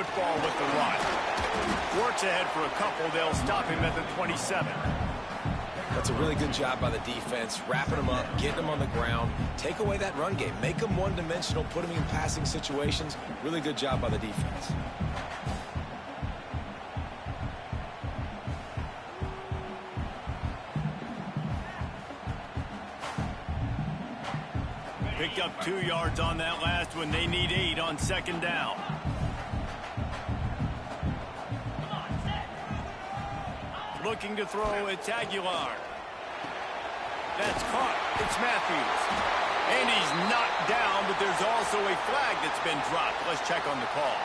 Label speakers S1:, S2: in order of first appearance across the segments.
S1: football with the run. Works ahead for a couple. They'll stop him at the 27.
S2: That's a really good job by the defense, wrapping them up, getting them on the ground, take away that run game, make them one-dimensional, put them in passing situations. Really good job by the defense.
S1: Picked up 2 yards on that last one. They need 8 on second down. Looking to throw, it's Aguilar. That's caught. It's Matthews. And he's knocked down, but there's also a flag that's been dropped. Let's check on the call.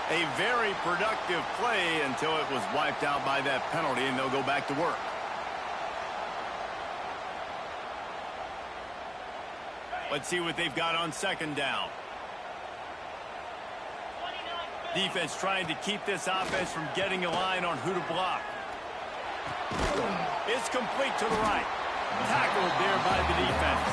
S1: A very productive play until it was wiped out by that penalty, and they'll go back to work. Let's see what they've got on second down. Defense trying to keep this offense from getting a line on who to block. It's complete to the right. Tackled there by the defense.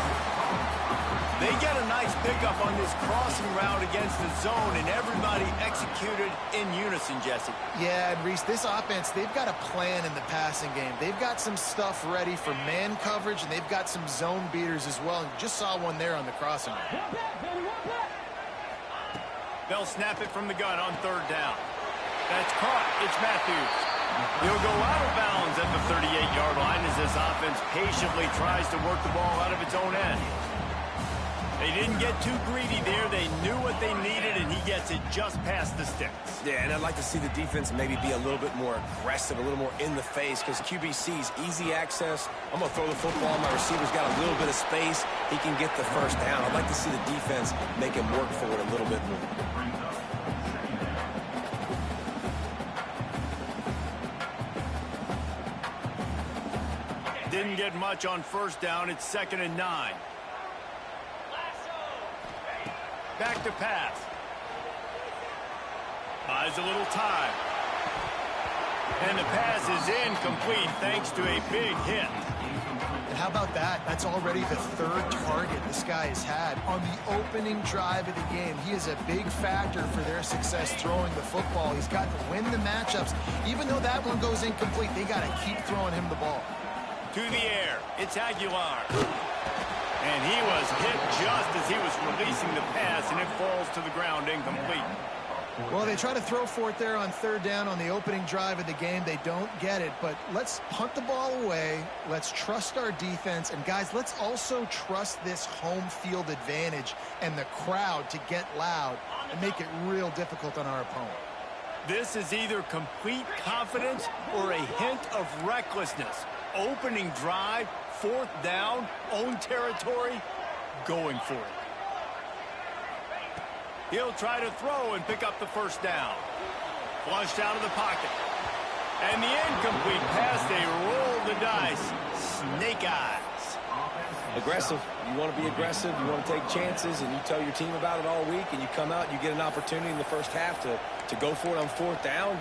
S1: They get a nice pickup on this crossing route against the zone, and everybody executed in unison, Jesse.
S3: Yeah, and Reese, this offense, they've got a plan in the passing game. They've got some stuff ready for man coverage, and they've got some zone beaters as well. And just saw one there on the crossing route.
S1: They'll snap it from the gun on third down. That's caught. It's Matthews. He'll go out of bounds at the 38-yard line as this offense patiently tries to work the ball out of its own end. They didn't get too greedy there. They knew what they needed, and he gets it just past the sticks.
S2: Yeah, and I'd like to see the defense maybe be a little bit more aggressive, a little more in the face, because QBC's easy access. I'm going to throw the football. My receiver's got a little bit of space. He can get the first down. I'd like to see the defense make him work for it a little bit more.
S1: Didn't get much on first down. It's 2nd and 9. Back to pass. Buys a little time. And the pass is incomplete thanks to a big hit.
S3: And how about that? That's already the 3rd target this guy has had on the opening drive of the game. He is a big factor for their success throwing the football. He's got to win the matchups. Even though that one goes incomplete, they got to keep throwing him the ball.
S1: To the air, it's Aguilar. And he was hit just as he was releasing the pass, and it falls to the ground incomplete.
S3: Well, they try to throw for it there on third down on the opening drive of the game. They don't get it, but let's punt the ball away. Let's trust our defense. And, guys, let's also trust this home field advantage and the crowd to get loud and make it real difficult on our opponent.
S1: This is either complete confidence or a hint of recklessness. Opening drive, 4th down, own territory, going for it. He'll try to throw and pick up the first down. Flushed out of the pocket. And the incomplete pass, they roll the dice. Snake eyes.
S2: Aggressive. You want to be aggressive. You want to take chances, and you tell your team about it all week, and you come out and you get an opportunity in the first half to go for it on 4th down.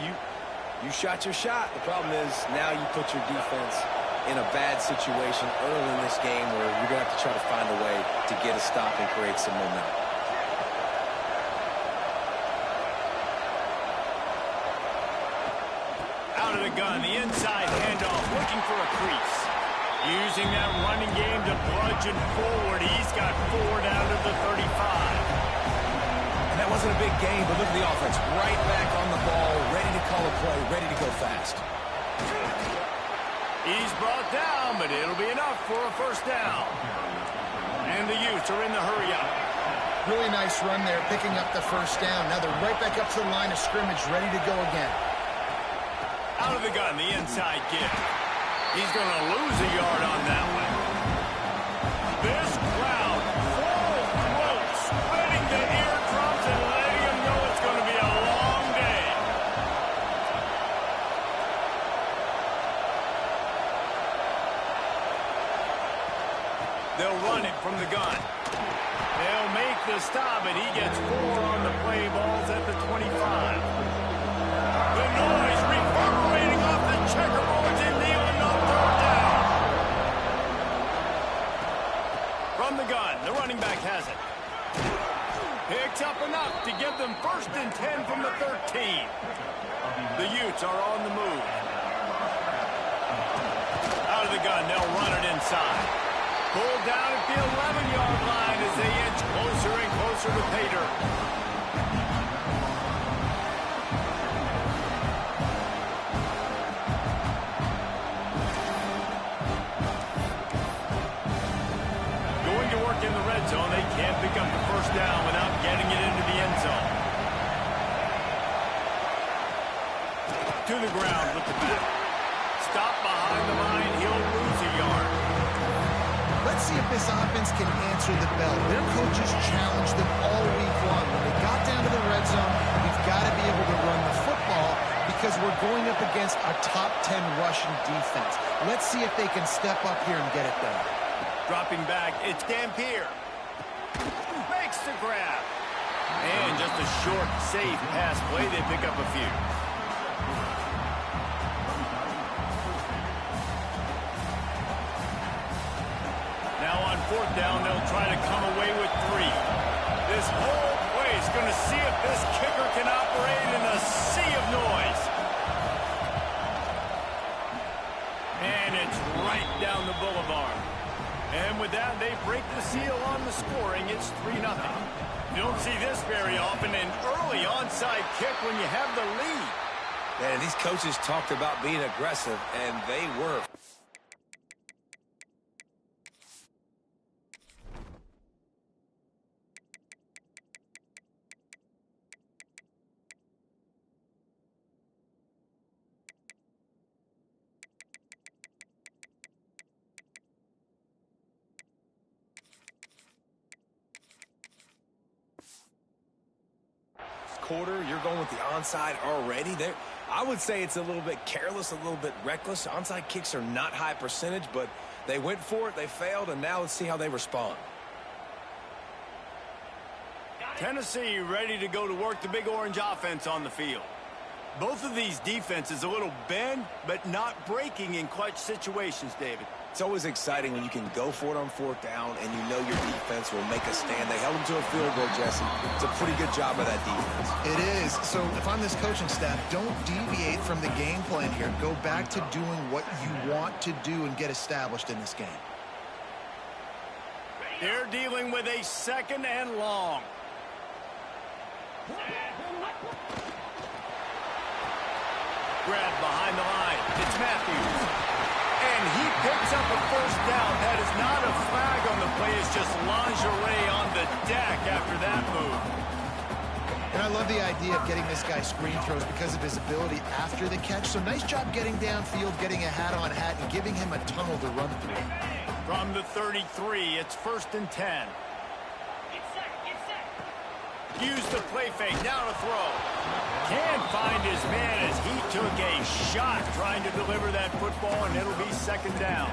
S2: You shot your shot. The problem is now you put your defense in a bad situation early in this game where you're going to have to try to find a way to get a stop and create some momentum.
S1: Out of the gun, the inside handoff, looking for a crease. Using that running game to bludgeon forward. He's got 4 down to the 35.
S2: And that wasn't a big gain, but look at the offense. Right back on the ball, ready to call a play, ready to go fast.
S1: He's brought down, but it'll be enough for a first down. And the Utes are in the hurry-up.
S3: Really nice run there, picking up the first down. Now they're right back up to the line of scrimmage, ready to go again.
S1: Out of the gun, the inside give. He's going to lose a yard on that one. This crowd full throat, splitting the eardrums and letting them know it's going to be a long day. They'll run it from the gun. They'll make the stop, and he gets 4 on the play. Balls at the 25. The noise reverberating off the checkerboards in Neyland on 3rd down. From the gun, the running back has it. Picks up enough to give them 1st and 10 10 from the 13. The Utes are on the move. Out of the gun, they'll run it inside. Pulled down at the 11-yard line as they inch closer and closer to pay dirt. Going to work in the red zone. They can't pick up the first down without getting it into the end zone. To the ground with the back. Stop behind the line. He'll lose a yard.
S3: Let's see if this offense can answer the bell. Their coaches challenged them all week long. When they got down to the red zone, we've got to be able to run the football because we're going up against a top 10 rushing defense. Let's see if they can step up here and get it done.
S1: Dropping back, it's Dampier. Makes the grab. And just a short, safe pass play. They pick up a few. Now on fourth down, they'll try to come away with 3. This whole play is going to see if this kicker can operate in a sea of noise. And it's right down the boulevard. And with that, they break the seal on the scoring. It's 3-0. You don't see this very often, an early onside kick when you have the lead.
S2: Man, these coaches talked about being aggressive, and they were. Quarter, you're going with the onside already. There, I would say it's a little bit careless, a little bit reckless. Onside kicks are not high percentage, but they went for it, they failed, and now let's see how they respond.
S1: Tennessee ready to go to work the Big Orange offense on the field. Both of these defenses a little bend, but not breaking in clutch situations, David.
S2: It's always exciting when you can go for it on fourth down and you know your defense will make a stand. They held them to a field goal, Jesse. It's a pretty good job by that defense.
S3: It is. So if I'm this coaching staff, don't deviate from the game plan here. Go back to doing what you want to do and get established in this game.
S1: They're dealing with a 2nd and long. Grab behind the line. It's Matthews. And he picks up a first down. That is not a flag on the play. It's just lingerie on the deck after that move.
S3: And I love the idea of getting this guy screen throws because of his ability after the catch. So nice job getting downfield, getting a hat-on hat, and giving him a tunnel to run through.
S1: From the 33, it's 1st and 10. Use the play fake, now to throw. Can't find his man as he took a shot trying to deliver that football, and it'll be 2nd down.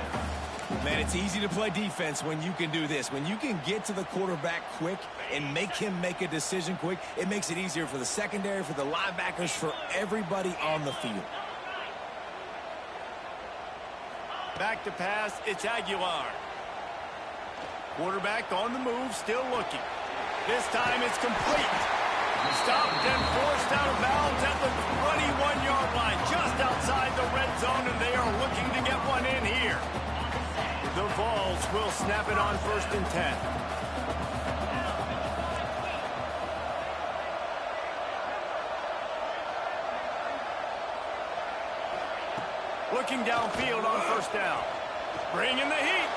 S2: Man, it's easy to play defense when you can do this. When you can get to the quarterback quick and make him make a decision quick, it makes it easier for the secondary, for the linebackers, for everybody on the field.
S1: Back to pass, it's Aguilar. Quarterback on the move, still looking. This time it's complete. Stopped and forced out of bounds at the 21-yard line, just outside the red zone, and they are looking to get one in here. The Vols will snap it on 1st and 10. Looking downfield on 1st down. Bringing the heat.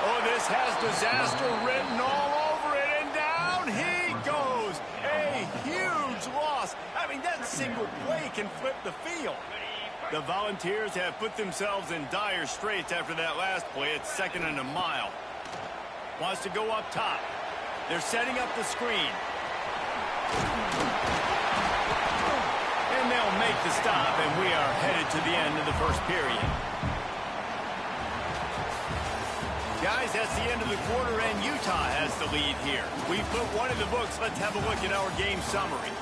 S1: Oh, this has disaster written all over it, and down he goes. A huge loss. I mean, that single play can flip the field. The Volunteers have put themselves in dire straits after that last play. It's 2nd and a mile. Wants to go up top. They're setting up the screen. And they'll make the stop, and we are headed to the end of the first period. Guys, that's the end of the quarter, and Utah has the lead here. We put one in the books. Let's have a look at our game summary.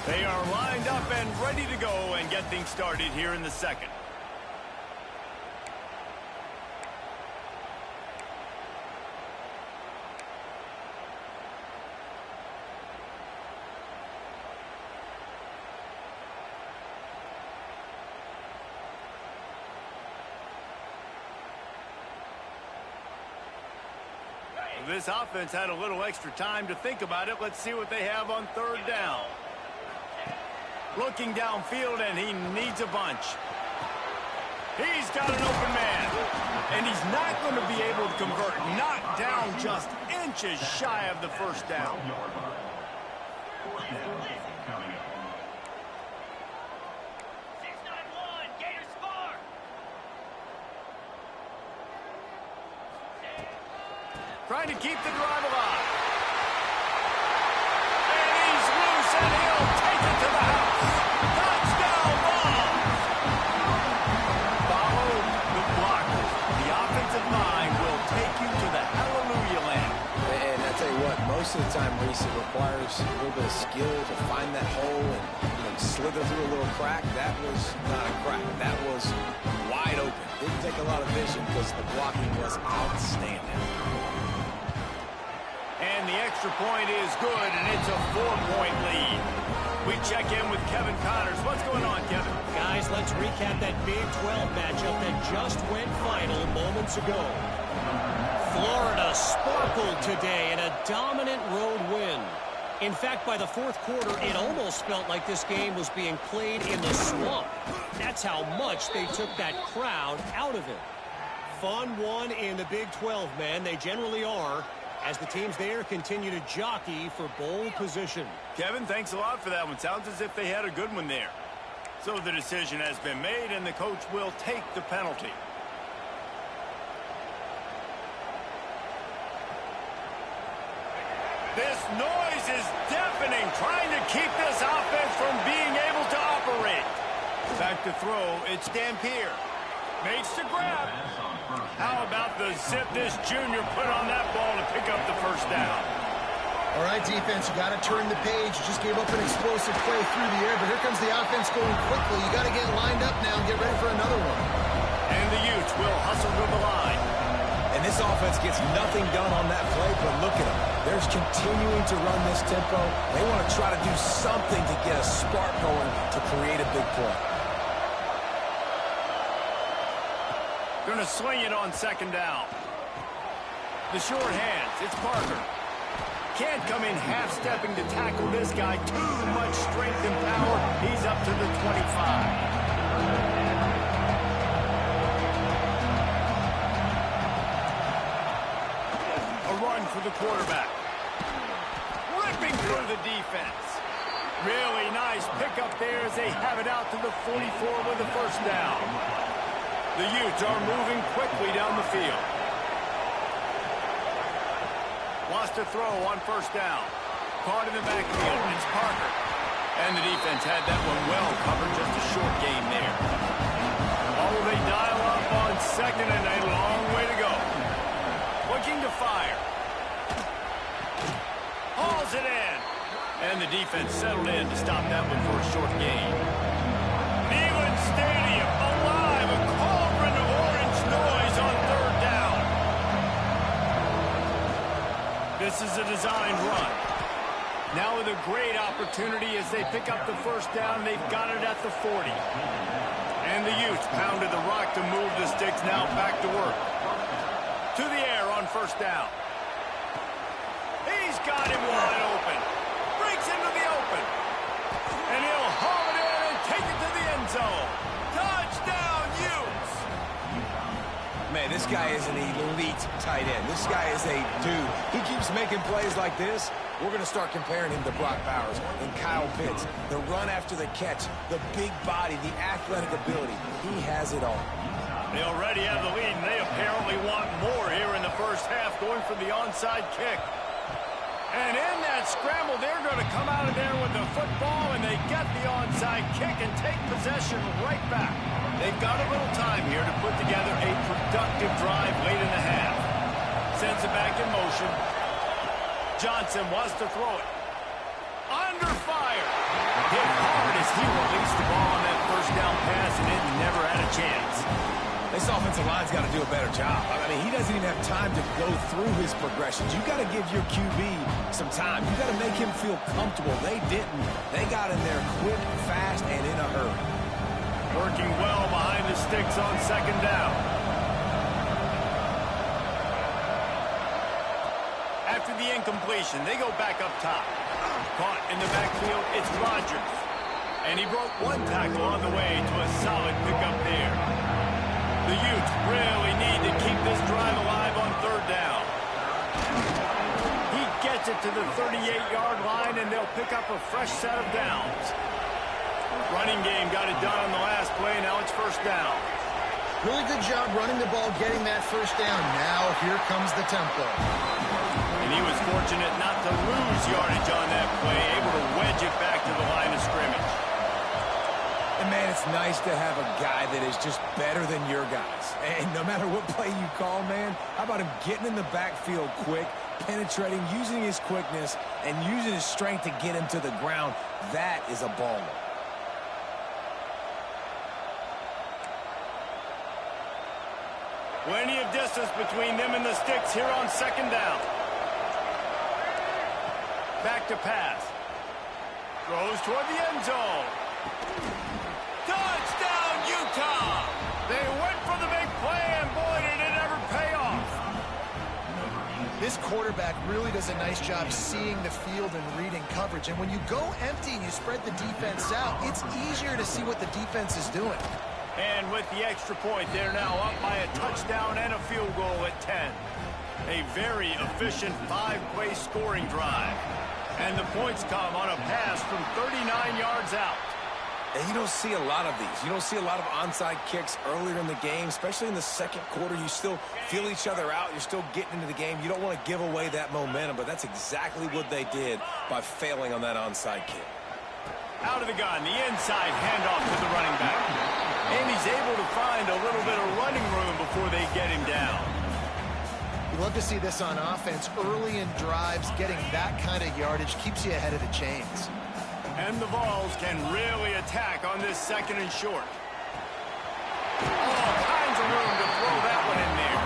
S1: They are lined up and ready to go and get things started here in the second. This offense had a little extra time to think about it. Let's see what they have on third down. Looking downfield, and he needs a bunch. He's got an open man. And he's not going to be able to convert. Knocked down just inches shy of the first down. Trying to keep the drive alive. And he's loose, and he'll take it to the house. Touchdown, Vols! Follow the blockers. The offensive line will take you to the hallelujah land.
S2: And I tell you what, most of the time, Reese, it requires a little bit of skill to find that hole and slither through a little crack. That was not a crack. That was wide open. Didn't take a lot of vision because the blocking was outstanding.
S1: And the extra point is good, and it's a 4-point lead. We check in with Kevin Connors. What's going on, Kevin?
S4: Guys, let's recap that Big 12 matchup that just went final moments ago. Florida sparkled today in a dominant road win. In fact, by the fourth quarter, it almost felt like this game was being played in the swamp. That's how much they took that crowd out of it. Fun one in the Big 12, man. They generally are, as the teams there continue to jockey for bowl position.
S1: Kevin, thanks a lot for that one. Sounds as if they had a good one there. So the decision has been made, and the coach will take the penalty. This noise is deafening, trying to keep this offense from being able to operate. Back to throw, it's Dampier. Makes the grab. How about the zip this junior put on that ball to pick up the first down?
S3: All right, defense, you got to turn the page. You just gave up an explosive play through the air, but here comes the offense going quickly. You got to get lined up now and get ready for another one.
S1: And the Utes will hustle to the line.
S2: And this offense gets nothing done on that play, but look at them. They're continuing to run this tempo. They want to try to do something to get a spark going to create a big play.
S1: Going to swing it on second down. The short hands, it's Parker. Can't come in half-stepping to tackle this guy. Too much strength and power. He's up to the 25. For the quarterback. Ripping through the defense. Really nice pickup there as they have it out to the 44 with the first down. The Utes are moving quickly down the field. Wants to throw on first down. Caught in the backfield. It's Parker. And the defense had that one well covered. Just a short game there. Oh, they dial up on second and a long way to go. Looking to fire. Hauls it in. And the defense settled in to stop that one for a short gain. Neyland Stadium alive. A cauldron of orange noise on third down. This is a designed run. Now with a great opportunity as they pick up the first down. They've got it at the 40. And the Utes pounded the rock to move the sticks. Now back to work. To the air on first down. He's got him wide open. Breaks into the open. And he'll haul it in and take it to the end zone. Touchdown, Utes!
S2: Man, this guy is an elite tight end. This guy is a dude. He keeps making plays like this. We're going to start comparing him to Brock Bowers and Kyle Pitts. The run after the catch, the big body, the athletic ability. He has it all.
S1: They already have the lead, and they apparently want more here in the first half, going for the onside kick. And in that scramble, they're going to come out of there with the football, and they get the onside kick and take possession right back. They've got a little time here to put together a productive drive late in the half. Sends it back in motion. Johnson wants to throw it. Under fire. Hit hard as he released the ball on that first down pass, and it never had a chance.
S2: This offensive line's got to do a better job. I mean, he doesn't even have time to go through his progressions. You got to give your QB some time. You got to make him feel comfortable. They didn't. They got in there quick, fast, and in a hurry.
S1: Working well behind the sticks on second down. the incompletion. They go back up top. Caught in the backfield, it's Rodgers. And he broke one tackle on the way to a solid pickup there. The Utes really need to keep this drive alive on third down. He gets it to the 38-yard line, and they'll pick up a fresh set of downs. Running game got it done on the last play. Now it's first down.
S3: Really good job running the ball, getting that first down. Now here comes the tempo.
S1: And he was fortunate not to lose yardage on that play, able to wedge it back to the line of scrimmage.
S2: And, man, it's nice to have a guy that is just better than your guys. And no matter what play you call, man, how about him getting in the backfield quick, penetrating, using his quickness, and using his strength to get him to the ground? That is a baller.
S1: Plenty of distance between them and the sticks here on second down. Back to pass. Throws toward the end zone. Touchdown, Utah! They went for the big play, and boy, did it ever pay off.
S3: This quarterback really does a nice job seeing the field and reading coverage. And when you go empty and you spread the defense out, it's easier to see what the defense is doing.
S1: And with the extra point, they're now up by a touchdown and a field goal at 10. A very efficient 5-play scoring drive. And the points come on a pass from 39 yards out.
S2: And you don't see a lot of these. You don't see a lot of onside kicks earlier in the game, especially in the second quarter. You still feel each other out. You're still getting into the game. You don't want to give away that momentum, but that's exactly what they did by failing on that onside kick.
S1: Out of the gun, the inside handoff to the running back. And he's able to find a little bit of running room before they get him down.
S3: You love to see this on offense. Early in drives, getting that kind of yardage keeps you ahead of the chains.
S1: And the Vols can really attack on this second and short. All kinds of room to throw that one in there.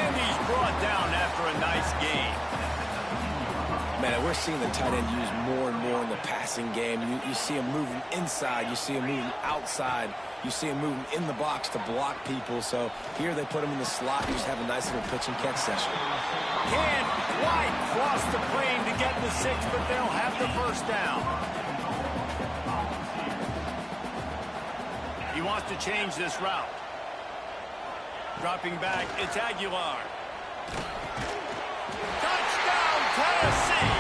S1: And he's brought down after a nice game.
S2: Man, we're seeing the tight end used more and more in the passing game. You see him moving inside. You see him moving outside. You see him moving in the box to block people. So here they put him in the slot. You just have a nice little pitch and catch session.
S1: Can't quite cross the plane to get the 6, but they'll have the first down. He wants to change this route. Dropping back, it's Aguilar. Touchdown, Tennessee!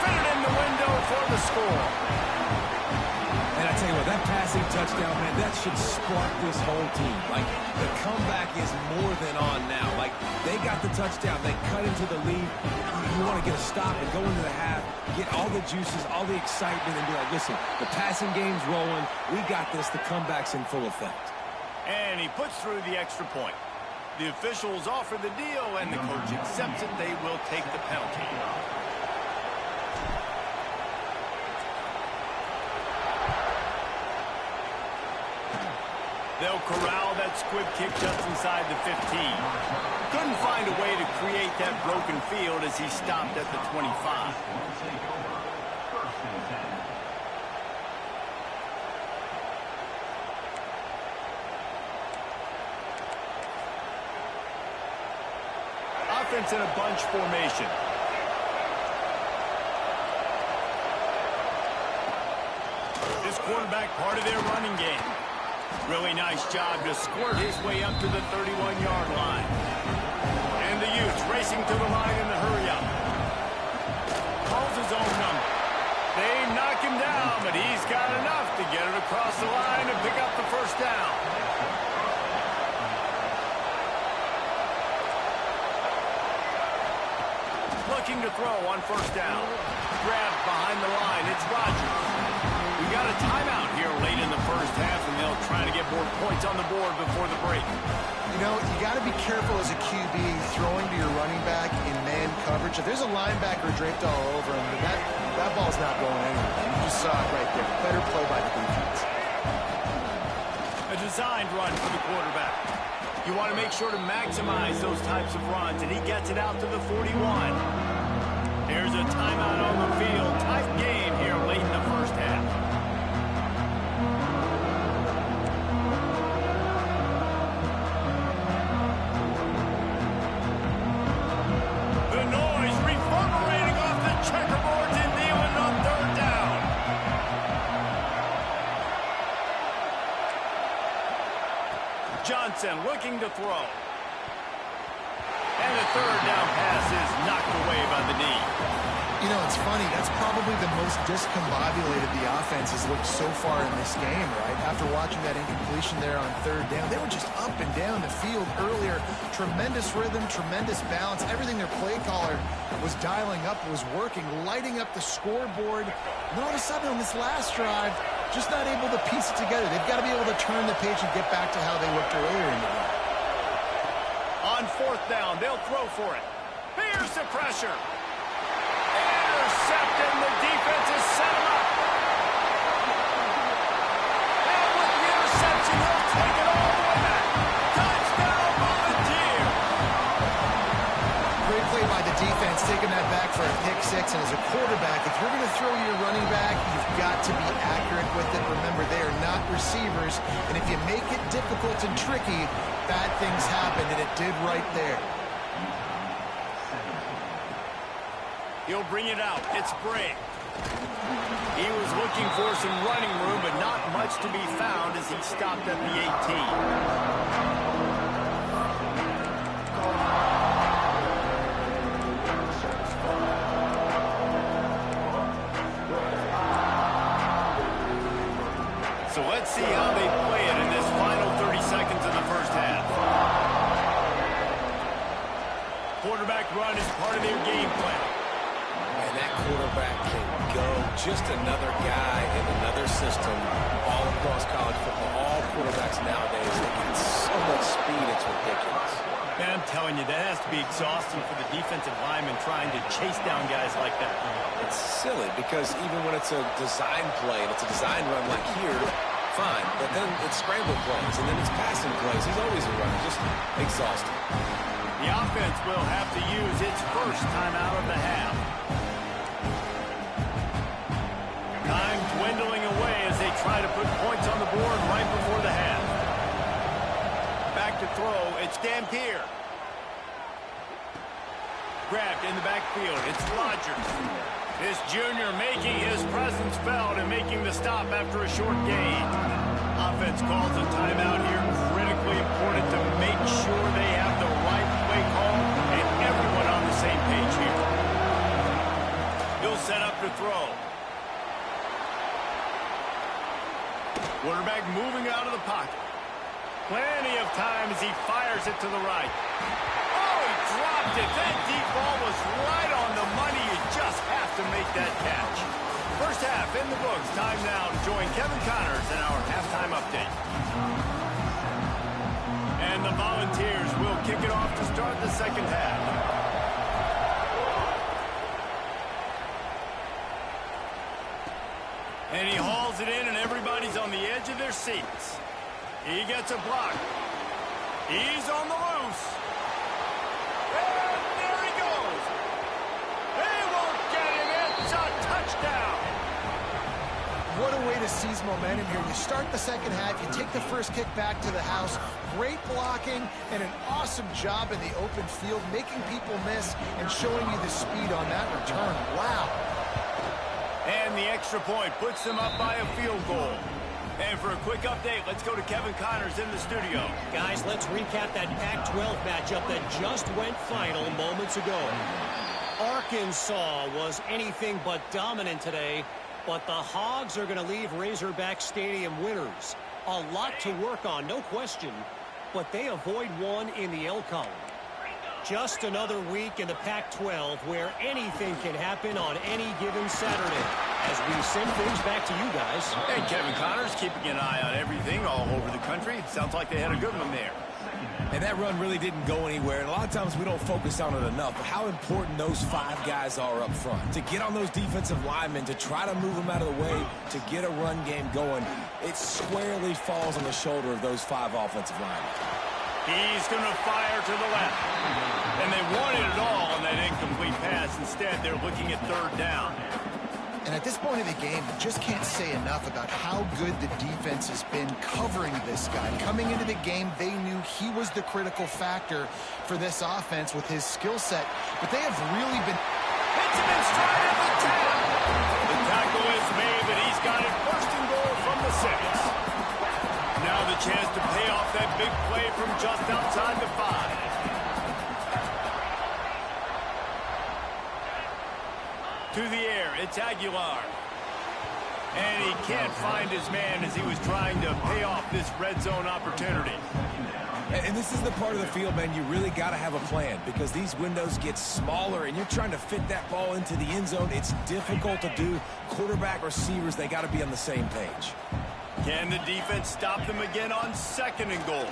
S1: Fitted in the window for the score.
S2: And I tell you what, that passing touchdown, man, that should spark this whole team. Like, the comeback is more than on now. Like, they got the touchdown. They cut into the lead. You want to get a stop and go into the half, get all the juices, all the excitement, and be like, listen, the passing game's rolling. We got this. The comeback's in full effect.
S1: And he puts through the extra point. The officials offer the deal, and the coach accepts it. They will take the penalty. They'll corral that squib kick just inside the 15. Couldn't find a way to create that broken field as he stopped at the 25. Offense in a bunch formation. This quarterback part of their running game. Really nice job to squirt his way up to the 31-yard line. And the Utes racing to the line in the hurry-up. Calls his own number. They knock him down, but he's got enough to get it across the line and pick up the first down. Looking to throw on first down. Grabbed behind the line. It's Rodgers. We got a timeout here late in the first half, and they'll try to get more points on the board before the break.
S3: You know, you got to be careful as a QB throwing to your running back in man coverage. If there's a linebacker draped all over him, that ball's not going anywhere. You just saw it right there. Better play by the defense.
S1: A designed run for the quarterback. You want to make sure to maximize those types of runs, and he gets it out to the 41. There's a timeout on the field. Tight game here late in the first half. The noise, refocus. Johnson looking to throw. And the third down pass is knocked away by the knee.
S3: You know, it's funny. That's probably the most discombobulated the offense has looked so far in this game, right? After watching that incompletion there on third down, they were just up and down the field earlier. Tremendous rhythm, tremendous balance. Everything their play caller was dialing up was working, lighting up the scoreboard. And all of a sudden on this last drive, just not able to piece it together. They've got to be able to turn the page and get back to how they looked earlier in the game.
S1: On fourth down, they'll throw for it. Here's the pressure. Intercepted, the defense has set him up. And with the interception, he'll take it all the way back. Touchdown, Volunteer.
S3: Great play by the defense, taking that back for a pick six. And as a quarterback, if you're going to throw your running back, you've got to be accurate with it. Remember, they are not receivers. And if you make it difficult and tricky, bad things happen, and it did right there.
S1: He'll bring it out. It's Bray. He was looking for some running room, but not much to be found as he stopped at the 18. So let's see how they play it in this final 30 seconds of the first half. Quarterback run is part of their game plan.
S2: And that quarterback can go. Just another guy in another system all across college football. All quarterbacks nowadays, they get so much speed, it's ridiculous.
S1: Man, I'm telling you, that has to be exhausting for the defensive lineman trying to chase down guys like that.
S2: It's silly because even when it's a design play and it's a design run like here, fine. But then it's scramble plays and then it's passing plays. He's always a runner. Just exhausting.
S1: The offense will have to use its first timeout of the half. Time dwindling away as they try to put points on the board right before the half. Back to throw, it's Dampier. Grabbed in the backfield, it's Rodgers. This junior making his presence felt and making the stop after a short gain. Offense calls a timeout here, critically important to make sure they have the right play call and everyone on the same page here. He'll set up to throw. Quarterback moving out of the pocket. Plenty of time as he fires it to the right. Oh, he dropped it. That deep ball was right on the money. You just have to make that catch. First half in the books. Time now to join Kevin Connors in our halftime update. And the Volunteers will kick it off to start the second half. And he hauls it in, and everybody's on the edge of their seats. He gets a block. He's on the loose. And there he goes. They won't get him. It's a touchdown.
S3: What a way to seize momentum here. You start the second half, you take the first kick back to the house. Great blocking and an awesome job in the open field, making people miss and showing you the speed on that return. Wow.
S1: And the extra point puts them up by a field goal. And for a quick update, let's go to Kevin Connors in the studio.
S4: Guys, let's recap that Pac-12 matchup that just went final moments ago. Arkansas was anything but dominant today, but the Hogs are going to leave Razorback Stadium winners. A lot to work on, no question, but they avoid one in the L column. Just another week in the Pac-12 where anything can happen on any given Saturday. As we send things back to you guys.
S1: And Kevin Connors keeping an eye on everything all over the country. Sounds like they had a good one there.
S2: And that run really didn't go anywhere. And a lot of times we don't focus on it enough. But how important those five guys are up front. To get on those defensive linemen, to try to move them out of the way, to get a run game going, it squarely falls on the shoulder of those five offensive linemen.
S1: He's going to fire to the left. And they wanted it all on that incomplete pass. Instead, they're looking at third down.
S3: And at this point in the game, you just can't say enough about how good the defense has been covering this guy. Coming into the game, they knew he was the critical factor for this offense with his skill set. But they have really been...
S1: Hits him in stride at the 10. The tackle is made, but he's got it first and goal from the 6. Now the chance to pay off that big play To the air, it's Aguilar. And he can't find his man as he was trying to pay off this red zone opportunity.
S2: And this is the part of the field, man, you really got to have a plan because these windows get smaller and you're trying to fit that ball into the end zone. It's difficult to do. Quarterback, receivers, they got to be on the same page.
S1: Can the defense stop them again on 2nd and goal?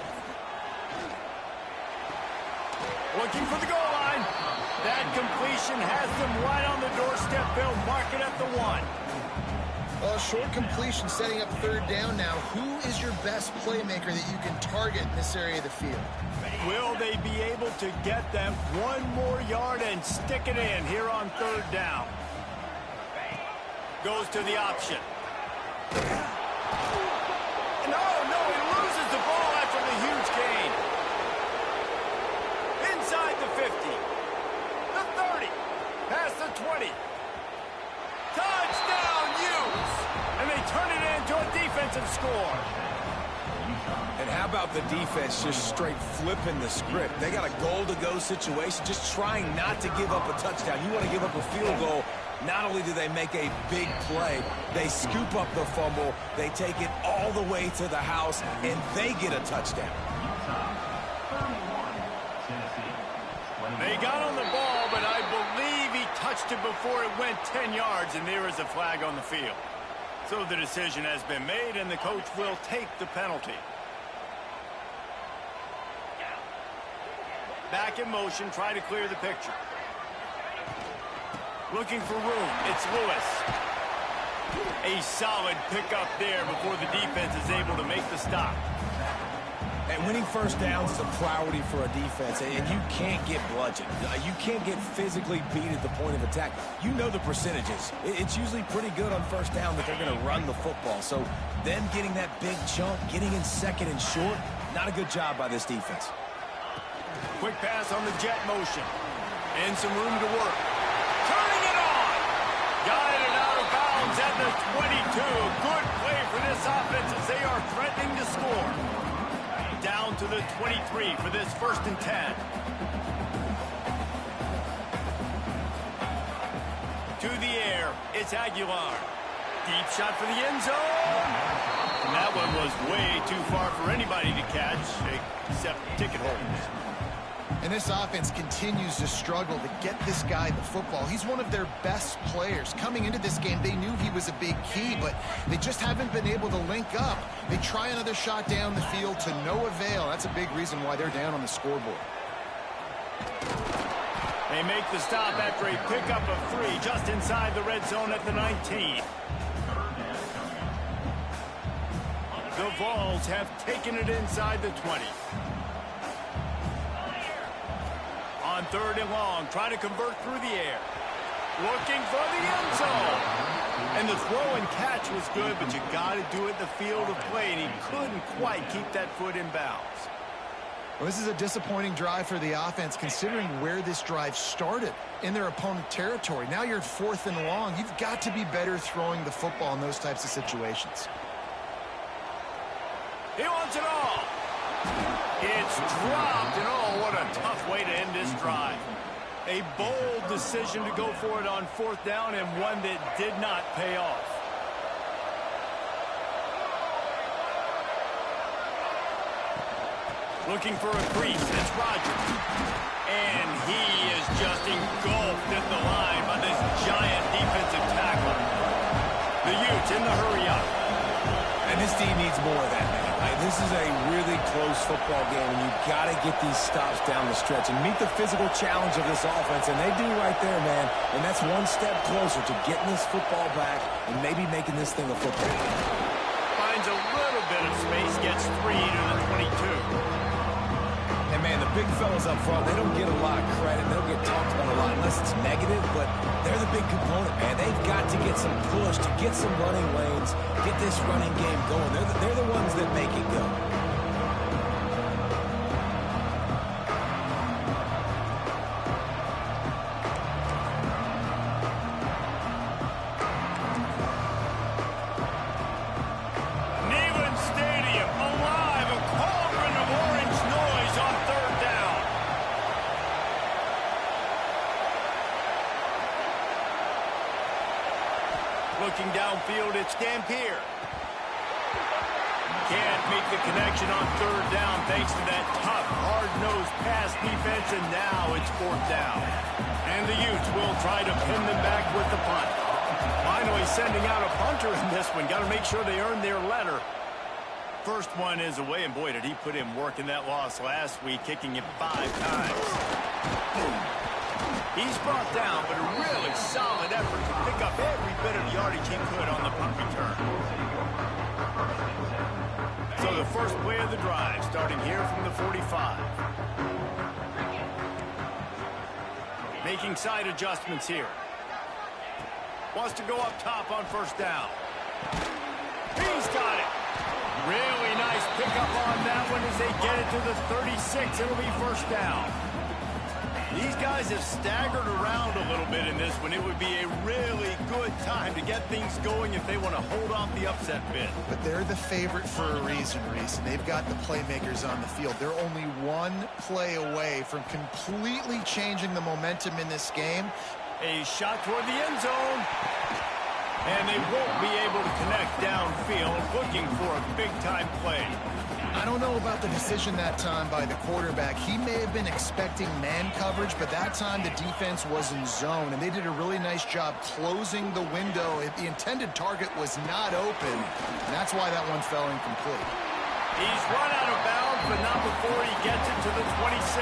S1: Looking for the goal line. That completion has them right on the doorstep. They'll mark it at the 1.
S3: Well, short completion setting up 3rd down now. Who is your best playmaker that you can target in this area of the field?
S1: Will they be able to get that 1 more yard and stick it in here on 3rd down? Goes to the option. No, he loses the ball after the huge gain. Inside the 50. The 30. Past the 20. Touchdown, Utes! And they turn it into a defensive score.
S2: And how about the defense just straight flipping the script? They got a goal-to-go situation, just trying not to give up a touchdown. You want to give up a field goal, not only do they make a big play, they scoop up the fumble, they take it all the way to the house, and they get a touchdown.
S1: They got on the ball, but I believe he touched it before it went 10 yards, and there is a flag on the field. So the decision has been made, and the coach will take the penalty. Back in motion, try to clear the picture. Looking for room, it's Lewis. A solid pickup there before the defense is able to make the stop.
S2: And winning 1st downs is a priority for a defense, and you can't get bludgeoned. You can't get physically beat at the point of attack. You know the percentages. It's usually pretty good on 1st down that they're going to run the football. So them getting that big chunk, getting in 2nd and short, not a good job by this defense.
S1: Quick pass on the jet motion. And some room to work. Turning it on! Got it out of bounds at the 22. Good play for this offense as they are threatening to score. Down to the 23 for this 1st and 10. To the air, it's Aguilar. Deep shot for the end zone. And that one was way too far for anybody to catch, except ticket holders.
S3: And this offense continues to struggle to get this guy the football. He's one of their best players. Coming into this game, they knew he was a big key, but they just haven't been able to link up. They try another shot down the field to no avail. That's a big reason why they're down on the scoreboard.
S1: They make the stop after a pickup of 3 just inside the red zone at the 19. The Vols have taken it inside the 20. On 3rd and long, trying to convert through the air. Looking for the end zone. And the throw and catch was good, but you got to do it in the field of play, and he couldn't quite keep that foot in bounds.
S3: Well, this is a disappointing drive for the offense, considering where this drive started, in their opponent territory. Now you're at 4th and long. You've got to be better throwing the football in those types of situations.
S1: He wants it all. It's dropped, and oh, what a tough way to end this drive. A bold decision to go for it on 4th down, and one that did not pay off. Looking for a crease, it's Rodgers. And he is just engulfed at the line by this giant defensive tackle. The Utes in the hurry up.
S2: And this team needs more of that, man. This is a really close football game, and you've got to get these stops down the stretch and meet the physical challenge of this offense, and they do right there, man. And that's one step closer to getting this football back and maybe making this thing a football game.
S1: Finds a little bit of space, gets 3 to the 22.
S2: And, man, the big fellas up front, they don't get a lot of credit. They don't get talked about a lot unless it's negative, but they're the big component, man. They've got to get some push, to get some running lanes, get this running game going. They're the ones that make it go.
S1: downfield. It's Dampier. Can't make the connection on third down thanks to that tough, hard-nosed pass defense, and now it's fourth down. And the Utes will try to pin them back with the punt. Finally sending out a punter in this one. Got to make sure they earn their letter. First one is away, and boy, did he put in work in that loss last week, kicking it 5 times. He's brought down, but a really solid effort to pick up every bit of yardage he could on the punt return. So the first play of the drive, starting here from the 45. Making side adjustments here. Wants to go up top on first down. He's got it. Really nice pickup on that one as they get it to the 36. It'll be first down. These guys have staggered around a little bit in this one. It would be a really good time to get things going if they want to hold off the upset bid. But
S3: They're the favorite for a reason, Reese, and they've got the playmakers on the field. They're only one play away from completely changing the momentum in this game.
S1: A shot toward the end zone. And they won't be able to connect downfield, looking for a big-time play.
S3: I don't know about the decision that time by the quarterback. He may have been expecting man coverage, but that time the defense was in zone, and they did a really nice job closing the window. The intended target was not open, and that's why that one fell incomplete.
S1: He's run out of bounds, but not before he gets it to the 26.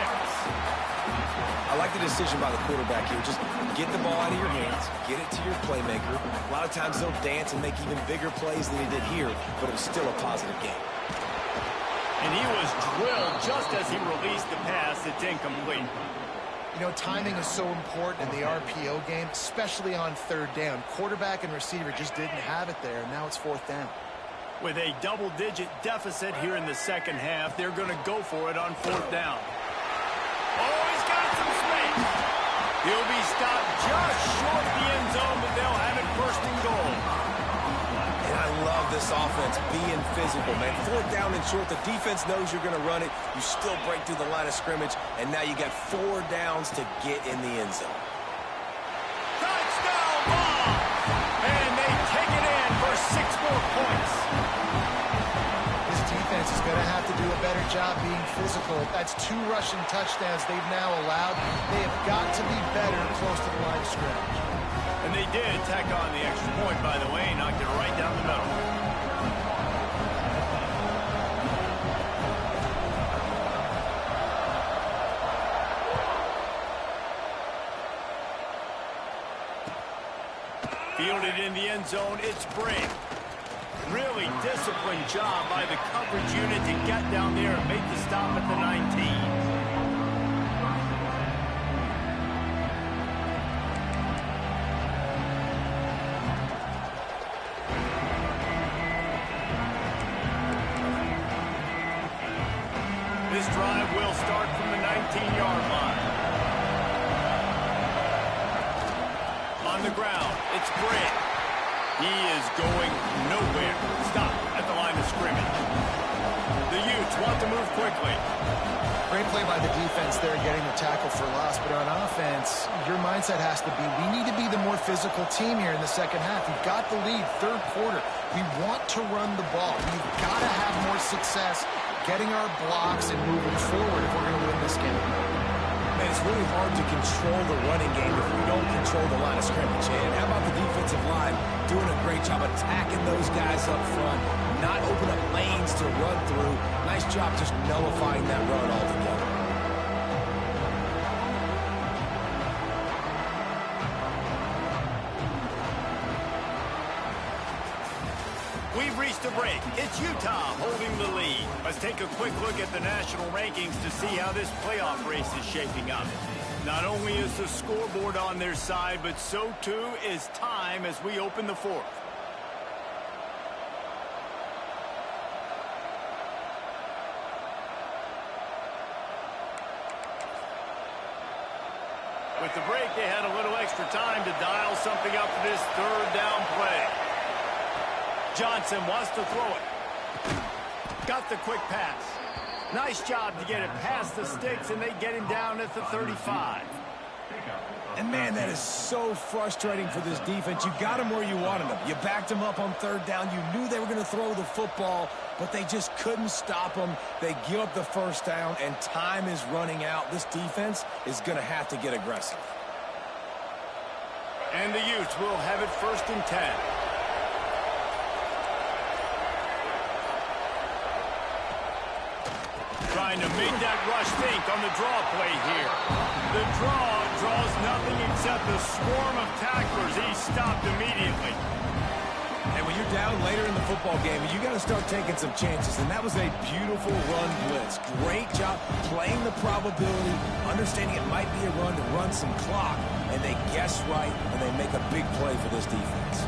S2: I like the decision by the quarterback here. Just get the ball out of your hands, get it to your playmaker. A lot of times they'll dance and make even bigger plays than he did here, but it was still a positive game.
S1: And he was drilled just as he released the pass. It's incomplete.
S3: You know, timing is so important in the RPO game, especially on third down. Quarterback and receiver just didn't have it there, and now it's fourth down.
S1: With a double-digit deficit here in the second half, they're going to go for it on fourth down. Oh, he's got some space. He'll be stopped just short of the end zone, but they'll have it first and goal.
S2: And I love this offense being physical, man. Fourth down and short, the defense knows you're going to run it. You still break through the line of scrimmage, and now you got 4 downs to get in the end zone.
S1: Touchdown ball! And they take it in for 6 more points.
S3: This defense is going to have to do a better job being physical. That's 2 rushing touchdowns they've now allowed. They have got to be better close to the line of scrimmage.
S1: And they did tack on the extra point, by the way, knocked it right down the middle. Fielded in the end zone, it's Brink. Really disciplined job by the coverage unit to get down there and make the stop at the 19. This drive will start from the 19-yard line. On the ground, it's Brink. He is going nowhere. Stop at the line of scrimmage. The Utes want to move quickly.
S3: Great play by the defense there, getting the tackle for loss. But on offense, your mindset has to be, we need to be the more physical team here in the second half. We've got the lead, third quarter. We want to run the ball. We've got to have more success getting our blocks and moving forward if we're going to win this game.
S2: Man, it's really hard to control the running game if we don't control the line of scrimmage. And how about the defensive line doing a great job attacking those guys up front, not open up lanes to run through. Nice job just nullifying that run altogether.
S1: We've reached a break. It's Utah holding the lead. Let's take a quick look at the national rankings to see how this playoff race is shaping up. Not only is the scoreboard on their side, but so too is time as we open the fourth. With the break, they had a little extra time to dial something up for this third down play. Johnson wants to throw it. Got the quick pass. Nice job to get it past the sticks, and they get him down at the 35.
S2: And, man, that is so frustrating for this defense. You got them where you wanted them. You backed them up on third down. You knew they were going to throw the football, but they just couldn't stop them. They give up the first down, and time is running out. This defense is going to have to get aggressive.
S1: And the Utes will have it 1st and 10. Trying to make that rush think on the draw play here. The draw draws nothing except a swarm of tacklers. He's stopped immediately.
S2: And when you're down later in the football game, you got to start taking some chances. And that was a beautiful run blitz. Great job playing the probability, understanding it might be a run to run some clock. And they guess right, and they make a big play for this defense.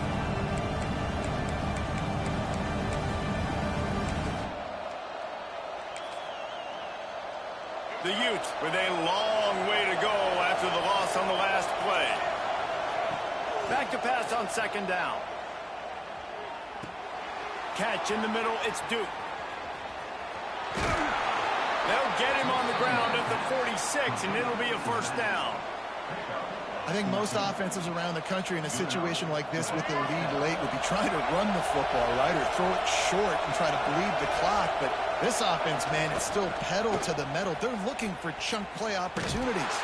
S1: The Utes with a long way to go after the loss on the last play. Back to pass on 2nd down. Catch in the middle, it's Duke. They'll get him on the ground at the 46, and it'll be a 1st down.
S3: I think most offenses around the country in a situation like this with the lead late would be trying to run the football, right, or throw it short and try to bleed the clock. But this offense, man, it's still pedal to the metal. They're looking for chunk play opportunities.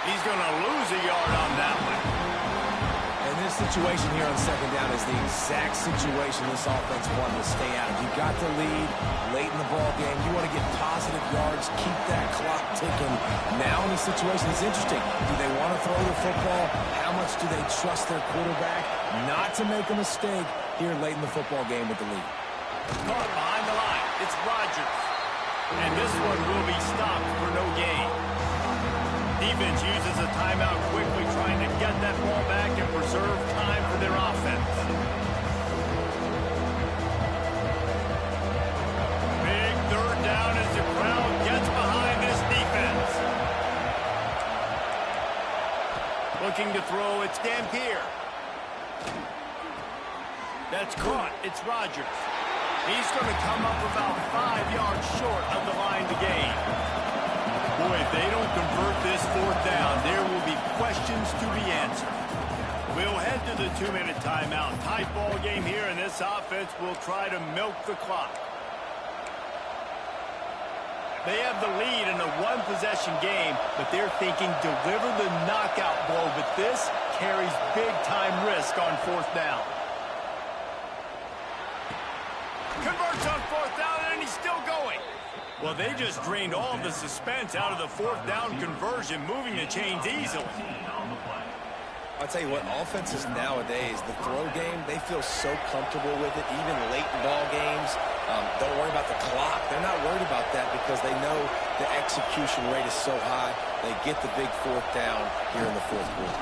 S1: He's going to lose a yard on that one.
S2: And this situation here on 2nd down is the exact situation this offense wanted to stay out of. You got the lead late in the ball game. You want to get positive yards, keep that clock ticking. Now in the situation, it's interesting. Do they want to throw the football? How much do they trust their quarterback not to make a mistake here late in the football game with the lead?
S1: Caught behind the line. It's Rodgers. And this one will be stopped for no gain. Defense uses a timeout quickly, trying to get that ball back and preserve time for their offense. Big 3rd down as the crowd gets behind this defense. Looking to throw, it's Dampier. That's caught. It's Rodgers. He's going to come up about 5 yards short of the line to gain. Boy, if they don't convert this 4th down, there will be questions to be answered. We'll head to the 2-minute timeout. Tight ball game here, and this offense will try to milk the clock. They have the lead in a 1-possession game, but they're thinking deliver the knockout blow, but this carries big-time risk on 4th down. Converts on 4th down, and he's still going. Well, they just drained all the suspense out of the 4th down conversion, moving the chains easily.
S2: I'll tell you what, offenses nowadays, the throw game, they feel so comfortable with it, even late in ball games. Don't worry about the clock. They're not worried about that because they know the execution rate is so high. They get the big 4th down here in the 4th quarter.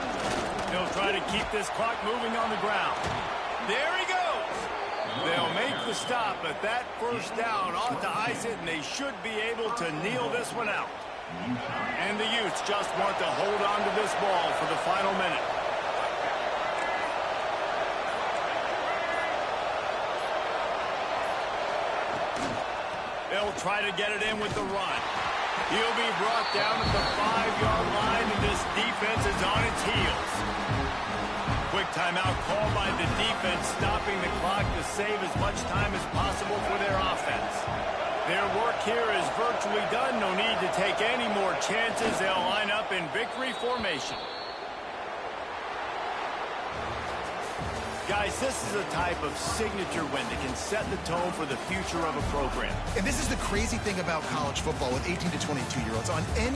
S1: They'll try to keep this clock moving on the ground. There he goes. They'll make the stop, but that 1st down ought to ice it, and they should be able to kneel this one out. And the Utes just want to hold on to this ball for the final minute. They'll try to get it in with the run. He'll be brought down at the 5-yard line, and this defense is on its heels. Quick timeout called by the defense, stopping the clock to save as much time as possible for their offense. Their work here is virtually done. No need to take any more chances. They'll line up in victory formation. Guys, this is a type of signature win that can set the tone for the future of a program.
S3: And this is the crazy thing about college football with 18 to 22-year-olds. On any